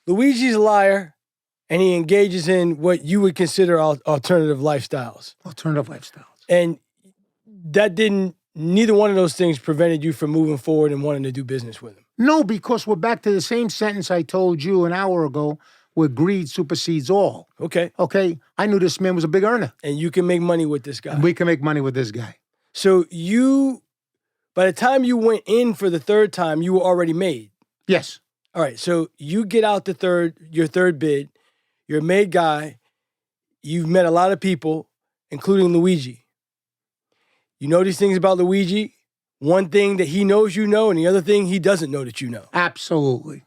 Luigi's a liar, and he engages in what you would consider alternative lifestyles. Alternative lifestyles. And neither one of those things prevented you from moving forward and wanting to do business with him. No, because we're back to the same sentence I told you an hour ago, where greed supersedes all. Okay. Okay? I knew this man was a big earner. And you can make money with this guy. And we can make money with this guy. So by the time you went in for the third time, you were already made. Yes. All right. So you get out your third bid. You're a made guy. You've met a lot of people, including Luigi. You know these things about Luigi. One thing that he knows you know, and the other thing he doesn't know that you know. Absolutely.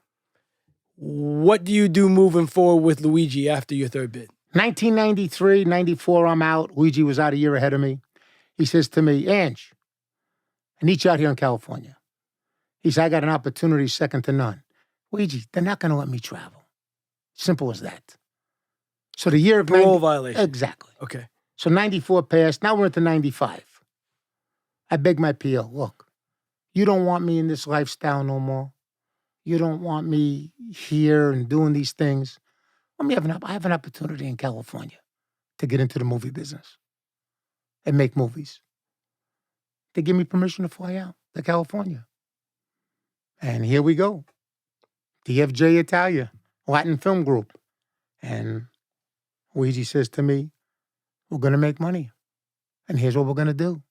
What do you do moving forward with Luigi after your third bid? 1993, 94, I'm out. Luigi was out a year ahead of me. He says to me, Ange, I need you out here in California. He said, I got an opportunity second to none. Luigi, they're not going to let me travel. Simple as that. So the year of... Parole violation. Exactly. Okay. So 94 passed. Now we're into 95. I beg my PO, look, you don't want me in this lifestyle no more. You don't want me here and doing these things. I have an opportunity in California to get into the movie business and make movies. They give me permission to fly out to California. And here we go. DFJ Italia, Latin Film Group. And Luigi says to me, we're going to make money. And here's what we're going to do.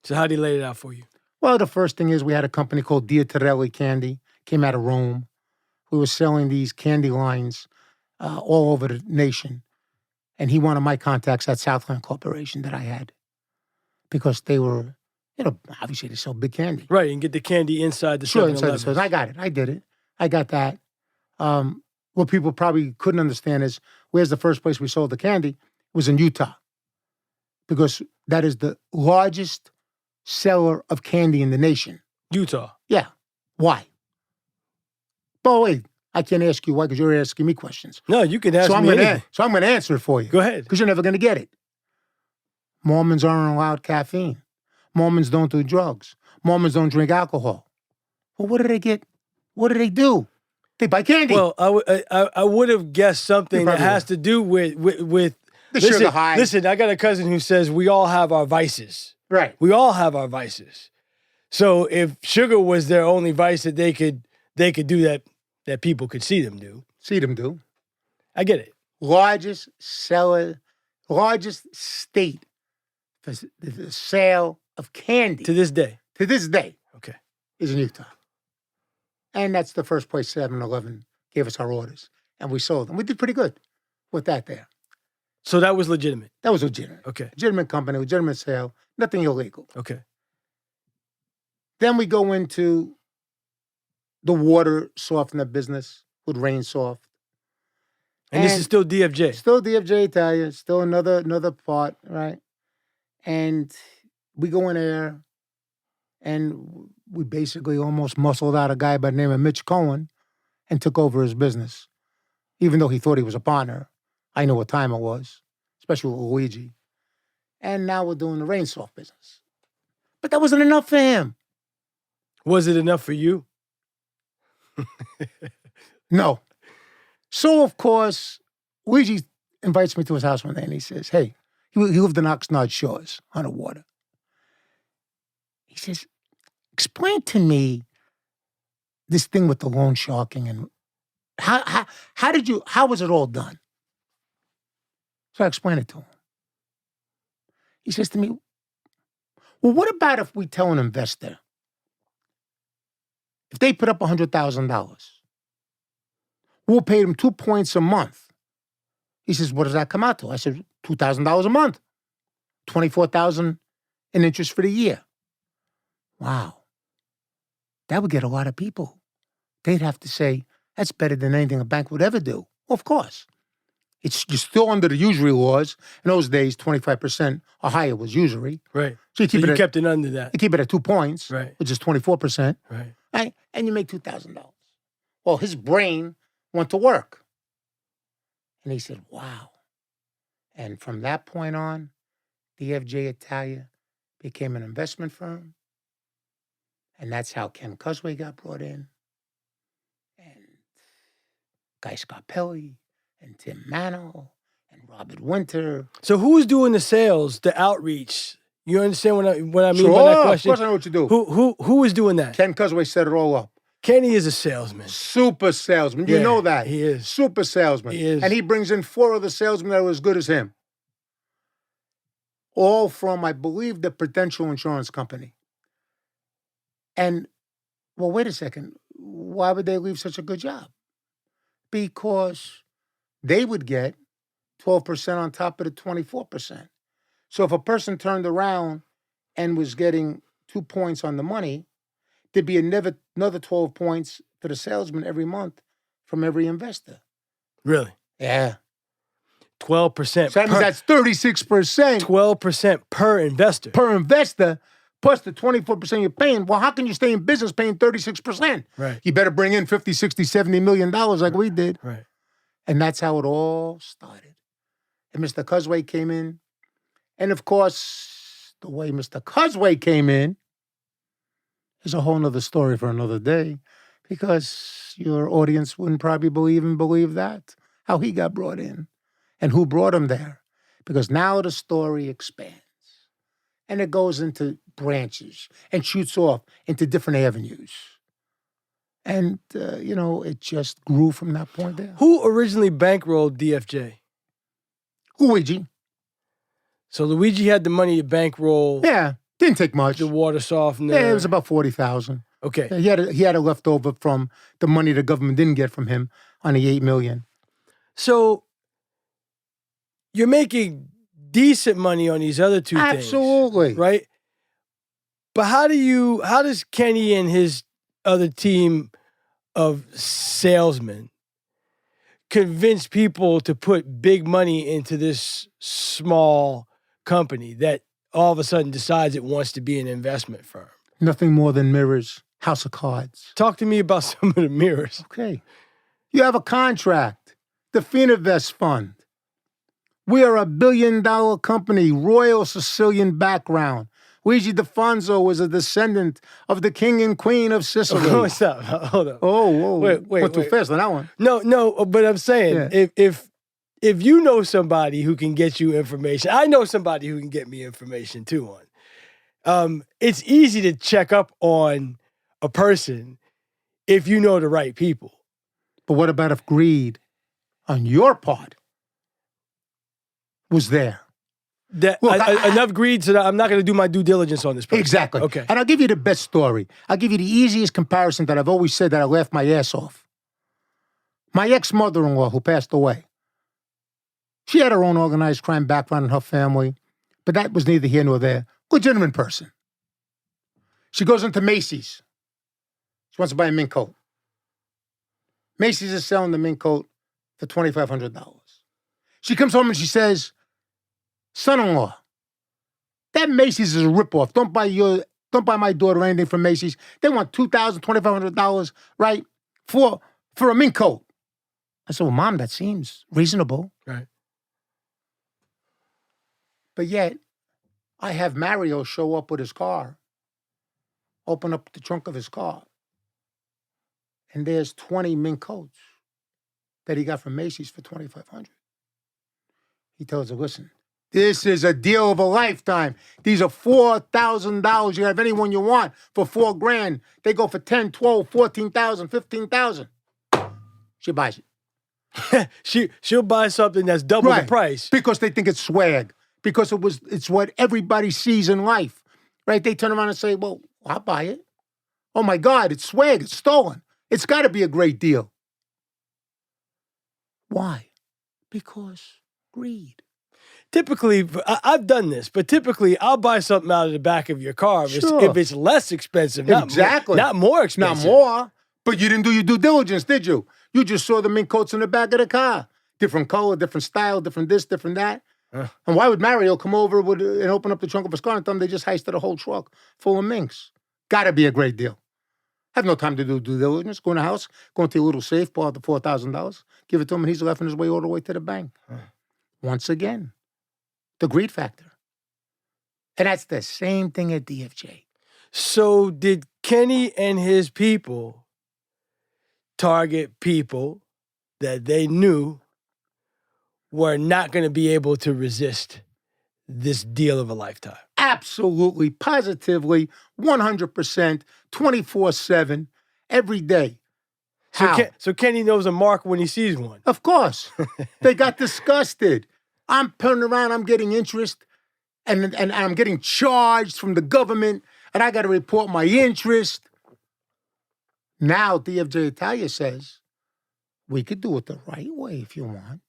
So how did he lay it out for you? Well, the first thing is we had a company called Diatarelli Candy, came out of Rome. We were selling these candy lines all over the nation. And he wanted my contacts at Southland Corporation that I had because they were, obviously they sell big candy. Right, and get the candy inside the 7-Eleven. Sure, inside the stores. I got it. I did it. I got that. What people probably couldn't understand is where's the first place we sold the candy? It was in Utah because that is the largest seller of candy in the nation. Utah? Yeah. Why? But wait, I can't ask you why because you're asking me questions. No, you can ask me anything. So I'm going to answer it for you. Go ahead. Because you're never going to get it. Mormons aren't allowed caffeine. Mormons don't do drugs. Mormons don't drink alcohol. Well, what do they get? What do they do? They buy candy. Well, I would have guessed something that has to do with the sugar high. Listen, I got a cousin who says we all have our vices. Right. We all have our vices. So if sugar was their only vice that they could do that people could see them do. See them do. I get it. Largest seller, largest state for the sale of candy. To this day. To this day. Okay. Is in Utah. And that's the first place 7-Eleven gave us our orders. And we sold them. We did pretty good with that there. So that was legitimate? That was legitimate. Okay. Legitimate company, legitimate sale, nothing illegal. Okay. Then we go into the water softener business with Rain Soft. And this is still DFJ? Still DFJ Italia, still another part, right? And we go in there, and we basically almost muscled out a guy by the name of Mitch Cohen and took over his business. Even though he thought he was a partner, I knew what time it was, especially with Luigi. And now we're doing the Rain Soft business. But that wasn't enough for him. Was it enough for you? No. So, of course, Luigi invites me to his house one day and he says, hey, he lived in Oxnard Shores on the water. He says, explain to me this thing with the loan sharking and how was it all done? So I explained it to him. He says to me, well, what about if we tell an investor, if they put up $100,000, we'll pay them 2 points a month. He says, what does that come out to? I said, $2,000 a month, $24,000 in interest for the year. Wow. That would get a lot of people. They'd have to say, that's better than anything a bank would ever do. Well, of course. You're still under the usury laws. In those days, 25% or higher was usury. Right. So you kept it under that. You keep it at 2 points, right, which is 24%. Right. And you make $2,000. Well, his brain went to work. And he said, wow. And from that point on, DFJ Italia became an investment firm. And that's how Ken Cusway got brought in. And Guy Scarpelli and Tim Mano and Robert Winter. So who's doing the sales, the outreach? You understand what I mean by that Sure, question? of course I know what you do. Who is doing that? Ken Cusway set it all up. Kenny is a salesman. Super salesman. You Yeah, know that. he is. Super salesman. He is. And he brings in 4 other salesmen that are as good as him. All from, I believe, the Prudential Insurance Company. And, well, wait a second. Why would they leave such a good job? Because they would get 12% on top of the 24%. So if a person turned around and was getting 2 points on the money, there'd be another 12 points for the salesman every month from every investor. Really? Yeah. 12%. So that means that's 36%. 12% per investor. Per investor, plus the 24% you're paying. Well, how can you stay in business paying 36%? Right. You better bring in 50, 60, 70 million dollars like we did. Right. And that's how it all started. And Mr. Cusway came in. And of course, the way Mr. Cusway came in is a whole nother story for another day, because your audience wouldn't probably believe that, how he got brought in and who brought him there. Because now the story expands and it goes into branches and shoots off into different avenues. And, it just grew from that point there. Who originally bankrolled DFJ? Luigi. So Luigi had the money to bankroll. Yeah, didn't take much. The water softener. Yeah, it was about 40,000. Okay. Yeah, he had a leftover from the money the government didn't get from him on the $8 million. So you're making decent money on these other two things. Absolutely. Right? But how does Kenny and his other team of salesmen convince people to put big money into this small company that all of a sudden decides it wants to be an investment firm? Nothing more than mirrors, house of cards. Talk to me about some of the mirrors. Okay. You have a contract, the Fininvest Fund. We are $1 billion company, Royal Sicilian background. Luigi D'Afonso was a descendant of the king and queen of Sicily. Oh, stop. Hold on. Oh, whoa. Wait. Went too fast on that one. No, but I'm saying, if you know somebody who can get you information, I know somebody who can get me information too on. It's easy to check up on a person if you know the right people. But what about if greed on your part was there? Enough greed so that I'm not going to do my due diligence on this person. Exactly. Okay. And I'll give you the best story. I'll give you the easiest comparison that I've always said that I laughed my ass off. My ex-mother-in-law who passed away, she had her own organized crime background in her family, but that was neither here nor there. Legitimate person. She goes into Macy's. She wants to buy a mink coat. Macy's is selling the mink coat for $2,500. She comes home and she says, son-in-law, that Macy's is a ripoff. Don't buy my daughter anything from Macy's. They want $2,000, $2,500, right, for a mink coat. I said, well, Mom, that seems reasonable. Right. But yet, I have Mario show up with his car, open up the trunk of his car, and there's 20 mink coats that he got from Macy's for $2,500. He tells her, listen, this is a deal of a lifetime. These are $4,000. You can have anyone you want for $4,000. They go for 10, 12, 14,000, 15,000. She buys it. She'll buy something that's double the price. Because they think it's swag. Because it's what everybody sees in life. Right? They turn around and say, well, I'll buy it. Oh my God, it's swag, it's stolen. It's got to be a great deal. Why? Because greed. Typically, I've done this, but typically I'll buy something out of the back of your car if it's less expensive, not more expensive. Not more. But you didn't do your due diligence, did you? You just saw the mink coats in the back of the car. Different color, different style, different this, different that. And why would Mario come over and open up the trunk of his car and tell him they just heisted a whole truck full of minks? Gotta be a great deal. Have no time to do due diligence. Go in the house, go into your little safe, pull out the $4,000, give it to him, and he's laughing his way all the way to the bank. Once again, the greed factor. And that's the same thing at DFJ. So did Kenny and his people target people that they knew were not going to be able to resist this deal of a lifetime? Absolutely, positively, 100%, 24/7, every day. How? So Kenny knows a mark when he sees one. Of course. They got disgusted. I'm turning around, I'm getting interest, and I'm getting charged from the government, and I got to report my interest. Now, DFJ Italia says, we could do it the right way if you want.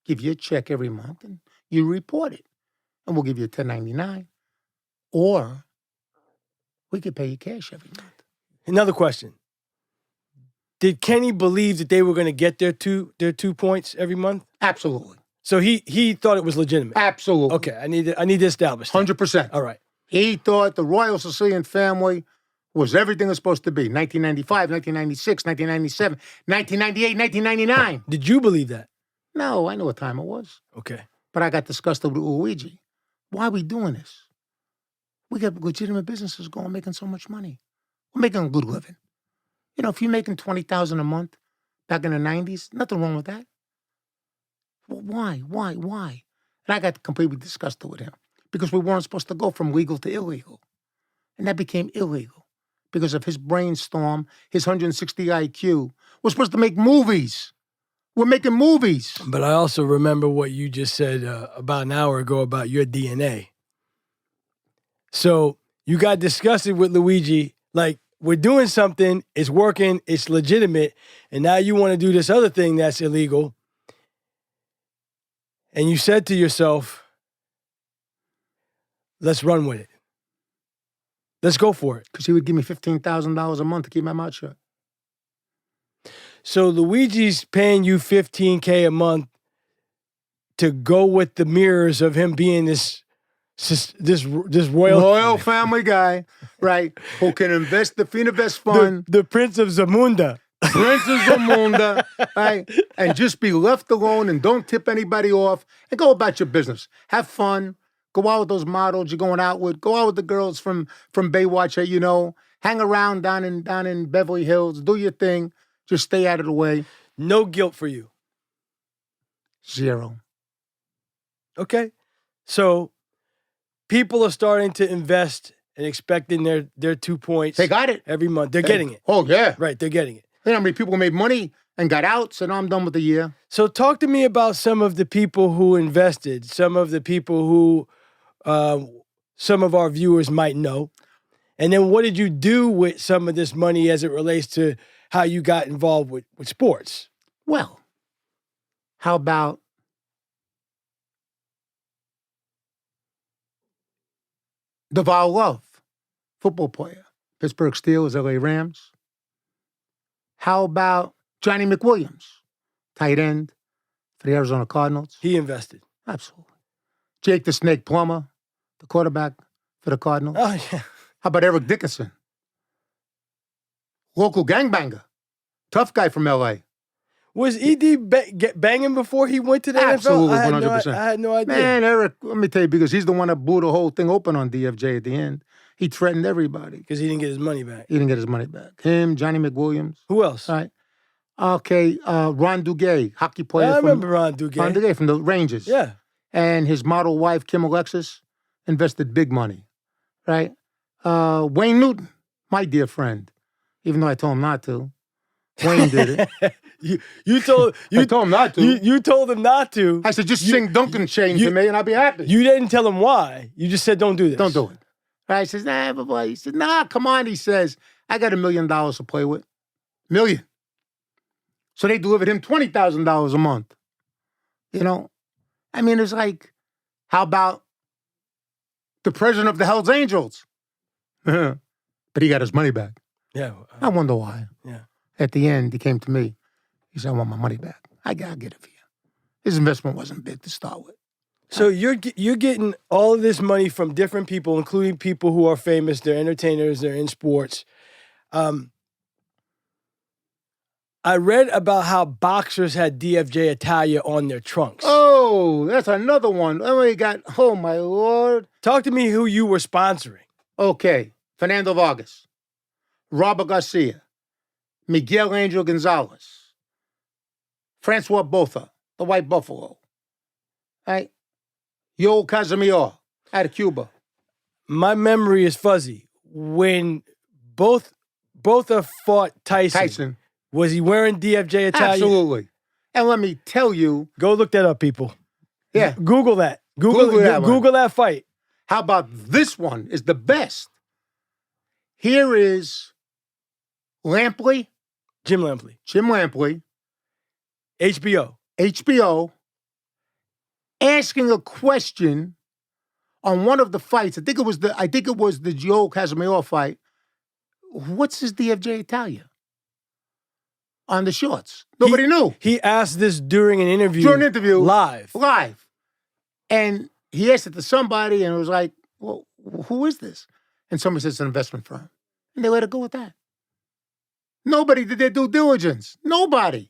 Give you a check every month, and you report it. And we'll give you a 1099. Or we could pay you cash every month. Another question. Did Kenny believe that they were going to get their 2 points every month? Absolutely. So he thought it was legitimate. Absolutely. Okay, I need to establish that. 100%. All right. He thought the Royal Sicilian family was everything it was supposed to be. 1995, 1996, 1997, 1998, 1999. Did you believe that? No, I know what time it was. Okay. But I got disgusted with Luigi. Why are we doing this? We got legitimate businesses going, making so much money. We're making a good living. You know, if you're making $20,000 a month back in the 90s, nothing wrong with that. Well, why? And I got completely disgusted with him because we weren't supposed to go from legal to illegal. And that became illegal because of his brainstorm, his 160 IQ. We're supposed to make movies. We're making movies. But I also remember what you just said about an hour ago about your DNA. So you got disgusted with Luigi, like, we're doing something, it's working, it's legitimate, and now you want to do this other thing that's illegal. And you said to yourself, let's run with it. Let's go for it. Because he would give me $15,000 a month to keep my mouth shut. So Luigi's paying you $15K a month to go with the mirrors of him being this royal family guy, right? Who can invest the Finavest fund, the Prince of Zamunda. Prince of Zamunda, right? And just be left alone and don't tip anybody off and go about your business. Have fun. Go out with those models you're going out with. Go out with the girls from Baywatch, you know. Hang around down in Beverly Hills. Do your thing. Just stay out of the way. No guilt for you. 0. Okay. So people are starting to invest and expecting their 2 points. They got it. Every month. They're getting it. Oh, yeah. Right, they're getting it. You know how many people made money and got out, said, I'm done with the year. So talk to me about some of the people who invested, some of the people who some of our viewers might know. And then what did you do with some of this money as it relates to how you got involved with sports? Well, how about Deval Love, football player, Pittsburgh Steelers, LA Rams? How about Johnny McWilliams, tight end for the Arizona Cardinals? He invested. Absolutely. Jake the Snake Plummer, the quarterback for the Cardinals. Oh, yeah. How about Eric Dickerson? Local gangbanger. Tough guy from L.A. Was ED banging before he went to the Absolutely, NFL? 100%. I had no idea. Man, Eric, let me tell you, because he's the one that blew the whole thing open on DFJ at the end. He threatened everybody. Because he didn't get his money back. He didn't get his money back. Him, Johnny McWilliams. Who else? All right. Okay, Ron Duguay, hockey player. I remember Ron Duguay. Ron Duguay from the Rangers. Yeah. And his model wife, Kim Alexis, invested big money, right? Wayne Newton, my dear friend, even though I told him not to. Wayne did it. You told him not to. You told him not to. I said, just sing Duncan Chain to me and I'll be happy. You didn't tell him why. You just said, don't do this. Don't do it. Right? He says, nah, boy. He said, nah, come on. He says, I got $1 million to play with. $1 million. So they delivered him $20,000 a month. You know? I mean, it's like, how about the president of the Hells Angels? But he got his money back. Yeah. I wonder why. Yeah. At the end, he came to me. He said, I want my money back. I'll get it for you. His investment wasn't big to start with. So you're getting all of this money from different people, including people who are famous. They're entertainers. They're in sports. I read about how boxers had DFJ Italia on their trunks. Oh, that's another one. Oh, my Lord. Talk to me who you were sponsoring. Okay. Fernando Vargas, Robert Garcia, Miguel Angel Gonzalez, Francois Botha, the White Buffalo. Right? Yo Casimir out of Cuba. My memory is fuzzy. When both fought Tyson, was he wearing DFJ Italia? Absolutely. And let me tell you. Go look that up, people. Yeah. Google that. Google that fight. How about this one is the best? Here is Lampley. Jim Lampley. HBO. Asking a question on one of the fights. I think it was the Joe Casimiro fight. What's his DFJ Italia? On the shorts. Nobody knew. He asked this during an interview. Live. And he asked it to somebody and it was like, well, who is this? And somebody says it's an investment firm. And they let it go with that. Nobody did their due diligence. Nobody.